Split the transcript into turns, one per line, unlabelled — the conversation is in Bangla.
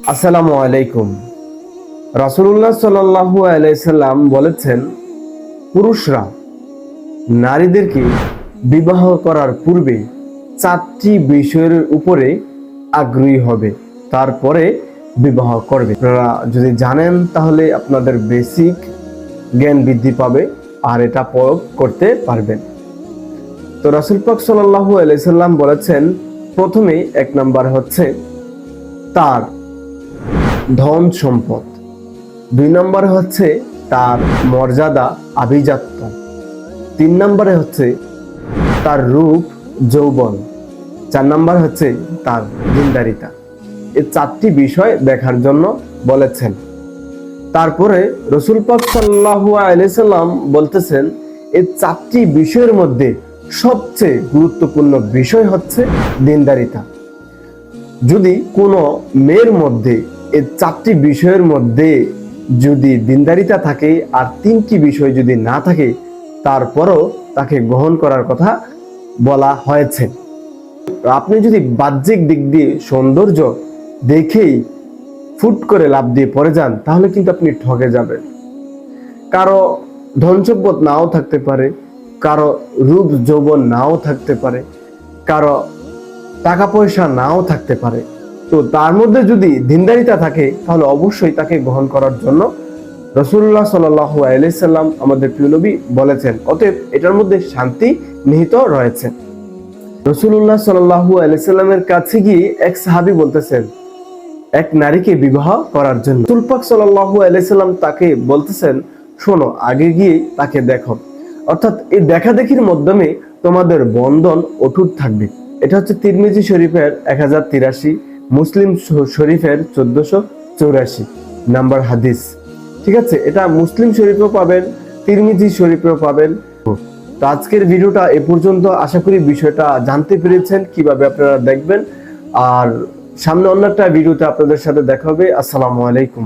আসসালামু আলাইকুম। রাসূলুল্লাহ সাল্লাল্লাহু আলাইহি সাল্লাম বলেছেন, পুরুষরা নারীদেরকে বিবাহ করার পূর্বে 4টি বিষয়ের উপরে আগ্রহী হবে, তারপরে বিবাহ করবে। আপনারা যদি জানেন তাহলে আপনাদের বেসিক জ্ঞান বৃদ্ধি পাবে আর এটা প্রয়োগ করতে পারবেন। তো রাসূল পাক সাল্লাল্লাহু আলাইহি সাল্লাম বলেছেন, প্রথমে 1 নাম্বার হচ্ছে তার ধন সম্পদ, 2 নম্বরে হচ্ছে তার মর্যাদা আভিজাত্য, 3 নম্বরে হচ্ছে তার রূপ যৌবন, 4 নম্বর হচ্ছে তার দিনদারিতা। এই 4টি বিষয় দেখার জন্য বলেছেন। তারপরে রাসূল পাক সাল্লাল্লাহু আলাইহি সাল্লাম বলতেছেন, এই 4টি বিষয়ের মধ্যে সবচেয়ে গুরুত্বপূর্ণ বিষয় হচ্ছে দিনদারিতা। যদি কোনো মেয়ের মধ্যে এই 4টি বিষয়ের মধ্যে যদি দিনদারিতা থাকে আর 3টি বিষয় যদি না থাকে, তারপরও তাকে গ্রহণ করার কথা বলা হয়েছে। আপনি যদি বাহ্যিক দিক দিয়ে সৌন্দর্য দেখেই ফুট করে লাভ দিয়ে পড়ে যান, তাহলে কিন্তু আপনি ঠকে যাবেন। কারো ধন সম্পদ নাও থাকতে পারে, কারো রূপ যৌবন নাও থাকতে পারে, কারো টাকা পয়সা নাও থাকতে পারে। তো তার মধ্যে যদি দিনদারিতা থাকে, তাহলে অবশ্যই তাকে গ্রহণ করার জন্য রাসূলুল্লাহ সাল্লাল্লাহু আলাইহি সাল্লাম আমাদের প্রিয় নবী বলেছেন। অতএব এটার মধ্যে শান্তি নিহিত রয়েছে। রাসূলুল্লাহ সাল্লাল্লাহু আলাইহি সাল্লামের কাছে গিয়ে এক সাহাবী বলতেছেন এক নারীকে বিবাহ করার জন্য। রাসূল পাক সাল্লাল্লাহু আলাইহি সাল্লাম তাকে বলতেছেন, শোনো, আগে গিয়ে তাকে দেখো, অর্থাৎ এই দেখাদেখির মাধ্যমে তোমাদের বন্ধন অটুট থাকবে। এটা হচ্ছে তিরমিজি শরীফের 1083, মুসলিম শরীফের 1484 নাম্বার হাদিস। ঠিক আছে, এটা মুসলিম শরীফেও পাবেন, তিরমিজি শরীফেও পাবেন। তো আজকের ভিডিওটা এ পর্যন্ত। আশা করি বিষয়টা জানতে পেরেছেন কিভাবে আপনারা দেখবেন। আর সামনে অন্য একটা ভিডিওতে আপনাদের সাথে দেখা হবে। আসসালামু আলাইকুম।